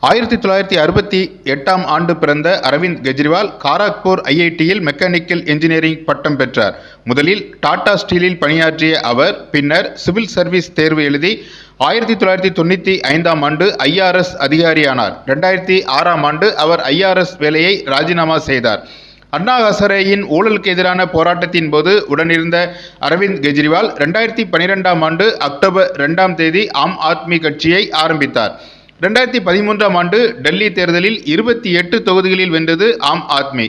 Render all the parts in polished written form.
1968ஆம் ஆண்டு பிறந்த அரவிந்த் கெஜ்ரிவால் காரக்பூர் ஐஐடியில் மெக்கானிக்கல் இன்ஜினியரிங் பட்டம் பெற்றார். முதலில் டாடா ஸ்டீலில் பணியாற்றிய அவர் பின்னர் சிவில் சர்வீஸ் தேர்வு எழுதி 1995ஆம் ஆண்டு ஐஆர்எஸ் அதிகாரியானார். 2006ஆம் ஆண்டு அவர் ஐஆர்எஸ் வேலையை ராஜினாமா செய்தார். அண்ணா ஹசாரேயின் ஊழலுக்கு எதிரான போராட்டத்தின் போது உடனிருந்த அரவிந்த் கெஜ்ரிவால் 2012ஆம் ஆண்டு அக்டோபர் 2ஆம் தேதி ஆம் ஆத்மி கட்சியை ஆரம்பித்தார். 2013ஆம் ஆண்டு டெல்லி தேர்தலில் 28 தொகுதிகளில் வென்றது ஆம் ஆத்மி.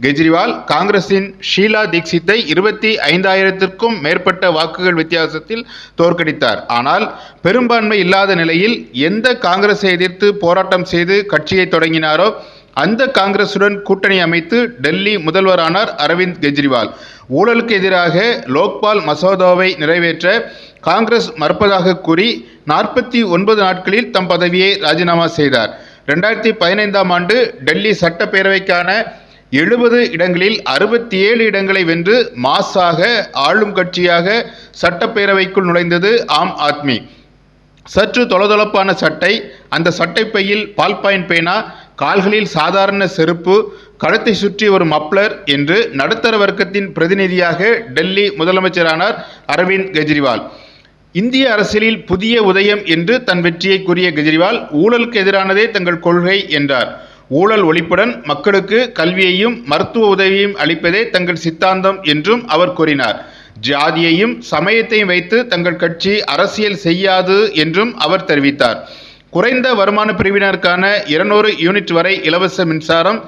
கெஜ்ரிவால் காங்கிரசின் ஷீலா தீக்ஷித்தை 25,000க்கும் மேற்பட்ட வாக்குகள் வித்தியாசத்தில் தோற்கடித்தார். ஆனால் பெரும்பான்மை இல்லாத நிலையில் எந்த காங்கிரஸை எதிர்த்து போராட்டம் செய்து கட்சியை தொடங்கினாரோ அந்த காங்கிரசுடன் கூட்டணி அமைத்து டெல்லி முதல்வரானார் அரவிந்த் கெஜ்ரிவால். ஊழலுக்கு எதிராக லோக்பால் மசோதாவை நிறைவேற்ற காங்கிரஸ் மறுப்பதாக கூறி 49 நாட்களில் தம் பதவியை ராஜினாமா செய்தார். 2015ஆம் ஆண்டு டெல்லி சட்டப்பேரவைக்கான 70 இடங்களில் 67 இடங்களை வென்று மாசாக ஆளும் கட்சியாக சட்டப்பேரவைக்குள் நுழைந்தது ஆம் ஆத்மி. சற்று தொளதொளப்பான சட்டை, அந்த சட்டைப்பையில் பால்பாயின் பேனா, கால்களில் சாதாரண செருப்பு, கழுத்தை சுற்றி ஒரு மப்ளர் என்று நடுத்தர வர்க்கத்தின் பிரதிநிதியாக டெல்லி முதலமைச்சரானார் அரவிந்த் கெஜ்ரிவால். இந்திய அரசியலில் புதிய உதயம் என்று தன் வெற்றியை கூறிய கெஜ்ரிவால் ஊழலுக்கு எதிரானதே தங்கள் கொள்கை என்றார். ஊழல் ஒழிப்புடன் மக்களுக்கு கல்வியையும் மருத்துவ உதவியையும் அளிப்பதே தங்கள் சித்தாந்தம் என்றும் அவர் கூறினார். ஜாதியையும் சமயத்தையும் வைத்து தங்கள் கட்சி அரசியல் செய்யாது என்றும் அவர் தெரிவித்தார். குறைந்த வருமான பிரிவினருக்கான 200 யூனிட் வரை இலவச மின்சாரம்,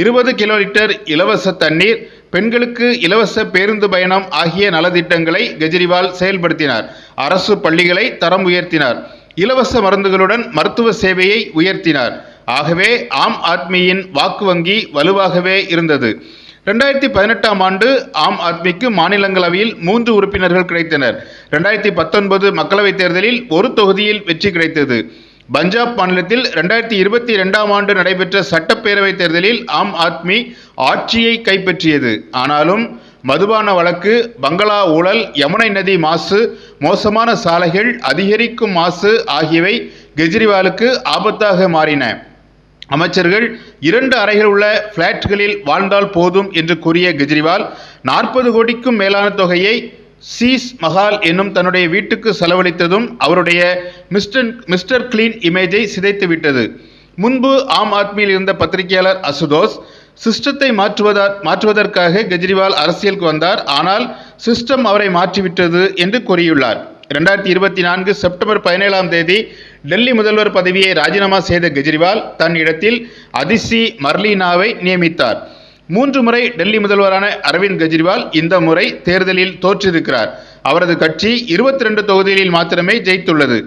20 கிலோ லிட்டர் இலவச தண்ணீர், பெண்களுக்கு இலவச பேருந்து பயணம் ஆகிய நலத்திட்டங்களை கெஜ்ரிவால் செயல்படுத்தினார். அரசு பள்ளிகளை தரம் உயர்த்தினார். இலவச மருந்துகளுடன் மருத்துவ சேவையை உயர்த்தினார். ஆகவே ஆம் ஆத்மியின் வாக்கு வங்கி வலுவாகவே இருந்தது. 2018ஆம் ஆண்டு ஆம் ஆத்மிக்கு மாநிலங்களவையில் 3 உறுப்பினர்கள் கிடைத்தனர். 2019 மக்களவைத் தேர்தலில் ஒரு தொகுதியில் வெற்றி கிடைத்தது. பஞ்சாப் மாநிலத்தில் 2022ஆம் ஆண்டு நடைபெற்ற சட்டப்பேரவைத் தேர்தலில் ஆம் ஆத்மி ஆட்சியை கைப்பற்றியது. ஆனாலும் மதுபான வழக்கு, பங்களா ஊழல், யமுனை நதி மாசு, மோசமான சாலைகள், அதிகரிக்கும் மாசு ஆகியவை கெஜ்ரிவாலுக்கு ஆபத்தாக மாறின. அமைச்சர்கள் 2 அறைகள் உள்ள பிளாட்களில் வாழ்ந்தால் போதும் என்று கூறிய கெஜ்ரிவால் 40 கோடிக்கும் மேலான தொகையை சீஸ் மஹால் என்னும் தன்னுடைய வீட்டுக்கு செலவழித்ததும் அவருடைய மிஸ்டர் கிளீன் இமேஜை சிதைத்து விட்டது. முன்பு ஆம் ஆத்மியில் இருந்த பத்திரிகையாளர் அசுதோஷ், சிஸ்டத்தை மாற்றுவதற்காக கெஜ்ரிவால் அரசியலுக்கு வந்தார், ஆனால் சிஸ்டம் அவரை மாற்றிவிட்டது என்று கூறியுள்ளார். 2024 செப்டம்பர் 17ஆம் தேதி டெல்லி முதல்வர் பதவியை ராஜினாமா செய்த கெஜ்ரிவால் தன் இடத்தில் அதிசி மர்லீனாவை நியமித்தார். 3 முறை டெல்லி முதல்வரான அரவிந்த் கெஜ்ரிவால் இந்த முறை தேர்தலில் தோற்றிருக்கிறார். அவரது கட்சி 22 தொகுதிகளில் மாத்திரமே ஜெயித்துள்ளது.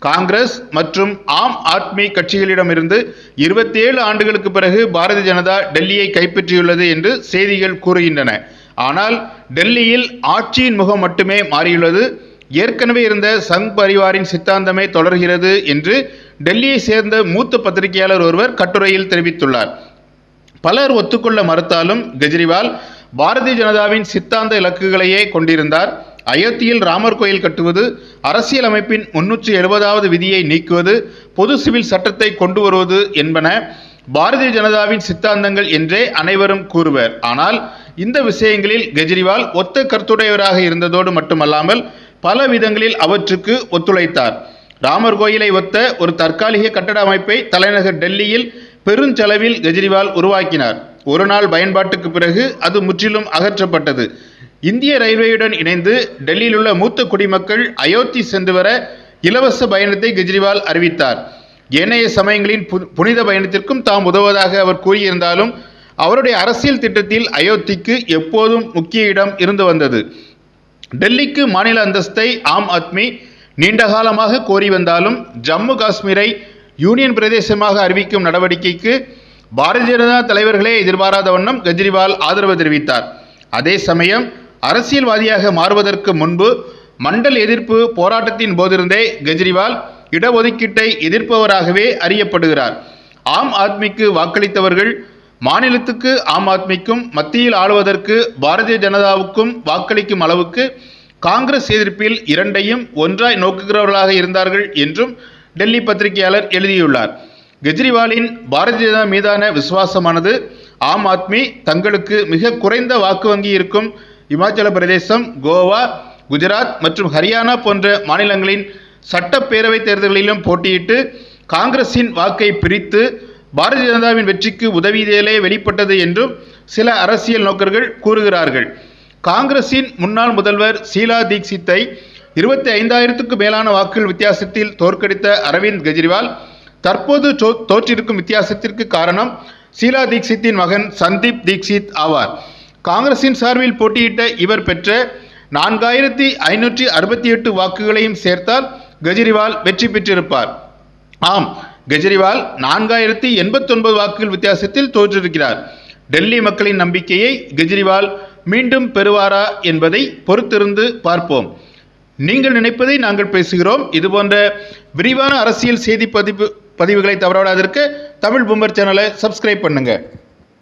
காங்கிரஸ் மற்றும் ஆம் ஆத்மி கட்சிகளிடமிருந்து 27 ஆண்டுகளுக்கு பிறகு பாரதிய ஜனதா டெல்லியை கைப்பற்றியுள்ளது என்று செய்திகள் கூறுகின்றன. ஆனால் டெல்லியில் ஆட்சியின் முகம் மட்டுமே மாறியுள்ளது. ஏற்கனவே இருந்த சங் பரிவாரின் சித்தாந்தமே தொடர்கிறது என்று டெல்லியை சேர்ந்த மூத்த பத்திரிகையாளர் ஒருவர் கட்டுரையில் தெரிவித்துள்ளார். பலர் ஒத்துக்கொள்ள மறுத்தாலும் கெஜ்ரிவால் பாரதிய ஜனதாவின் சித்தாந்த இலக்குகளையே கொண்டிருந்தார். அயோத்தியில் ராமர் கோயில் கட்டுவது, அரசியல் அமைப்பின் 370வது விதியை நீக்குவது, பொது சிவில் சட்டத்தை கொண்டு வருவது என்பன பாரதிய ஜனதாவின் சித்தாந்தங்கள் என்றே அனைவரும் கூறுவர். ஆனால் இந்த விஷயங்களில் கெஜ்ரிவால் ஒத்த கருத்துடையவராக இருந்ததோடு மட்டுமல்லாமல் பல விதங்களில் அவற்றுக்கு ஒத்துழைத்தார். ராமர் கோயிலை ஒத்த ஒரு தற்காலிக கட்டட அமைப்பை தலைநகர் டெல்லியில் பெருஞ்செலவில் கெஜ்ரிவால் உருவாக்கினார். ஒரு நாள் பயன்பாட்டுக்கு பிறகு அது முற்றிலும் அகற்றப்பட்டது. இந்திய ரயில்வேயுடன் இணைந்து டெல்லியில் உள்ள மூத்த குடிமக்கள் அயோத்தி சென்று வர இலவச பயணத்தை கெஜ்ரிவால் அறிவித்தார். ஏனைய சமயங்களின் புனித பயணத்திற்கும் தாம் உதவுவதாக அவர் கூறியிருந்தாலும் அவருடைய அரசியல் திட்டத்தில் அயோத்திக்கு எப்போதும் முக்கிய இடம் இருந்து வந்தது. டெல்லிக்கு மாநில அந்தஸ்தை ஆம் ஆத்மி நீண்ட காலமாக கோரி வந்தாலும் ஜம்மு காஷ்மீரை யூனியன் பிரதேசமாக அறிவிக்கும் நடவடிக்கைக்கு பாரதிய ஜனதா தலைவர்களே எதிர்பாராத வண்ணம் கெஜ்ரிவால் ஆதரவு தெரிவித்தார். அதே சமயம் அரசியல்வாதியாக மாறுவதற்கு முன்பு மண்டல் எதிர்ப்பு போராட்டத்தின் போதிருந்தே கெஜ்ரிவால் இடஒதுக்கீட்டை எதிர்ப்பவராகவே அறியப்படுகிறார். ஆம் ஆத்மிக்கு வாக்களித்தவர்கள் மாநிலத்துக்கு ஆம் ஆத்மிக்கும் மத்தியில் ஆளுவதற்கு பாரதிய ஜனதாவுக்கும் வாக்களிக்கும் அளவுக்கு காங்கிரஸ் எதிர்ப்பில் இரண்டையும் ஒன்றாய் நோக்குகிறவர்களாக இருந்தார்கள் என்றும் டெல்லி பத்திரிகையாளர் எழுதியுள்ளார். கெஜ்ரிவாலின் பாரதிய ஜனதா மீதான விசுவாசமானது ஆம் ஆத்மி தங்களுக்கு மிக குறைந்த வாக்கு வங்கி இருக்கும் இமாச்சல பிரதேசம், கோவா, குஜராத் மற்றும் ஹரியானா போன்ற மாநிலங்களின் சட்டப்பேரவை தேர்தல்களிலும் போட்டியிட்டு காங்கிரசின் வாக்கை பிரித்து பாரதிய ஜனதாவின் வெற்றிக்கு உதவியதிலே வெளிப்பட்டது என்றும் சில அரசியல் நோக்கர்கள் கூறுகிறார்கள். காங்கிரசின் முன்னாள் முதல்வர் ஷீலா தீக்ஷித்தை 25,000க்கும் மேலான வாக்குகள் வித்தியாசத்தில் தோற்கடித்த அரவிந்த் கெஜ்ரிவால் தற்போது தோற்றிருக்கும் வித்தியாசத்திற்கு காரணம் ஷீலா தீக்ஷித்தின் மகன் சந்தீப் தீக்ஷித் ஆவார். காங்கிரசின் சார்பில் போட்டியிட்ட இவர் பெற்ற 4,568 வாக்குகளையும் சேர்த்தால் கெஜ்ரிவால் வெற்றி பெற்றிருப்பார். ஆம், கெஜ்ரிவால் 4,089 வாக்குகள் வித்தியாசத்தில் தோற்றிருக்கிறார். டெல்லி மக்களின் நம்பிக்கையை கெஜ்ரிவால் மீண்டும் பெறுவாரா என்பதை பொறுத்திருந்து பார்ப்போம். நீங்கள் நினைப்பதை நாங்கள் பேசுகிறோம். இதுபோன்ற விரிவான அரசியல் செய்தி பதிவுகளை தவறவிடாதிருக்க தமிழ் பூமர் சேனலை சப்ஸ்கிரைப் பண்ணுங்க.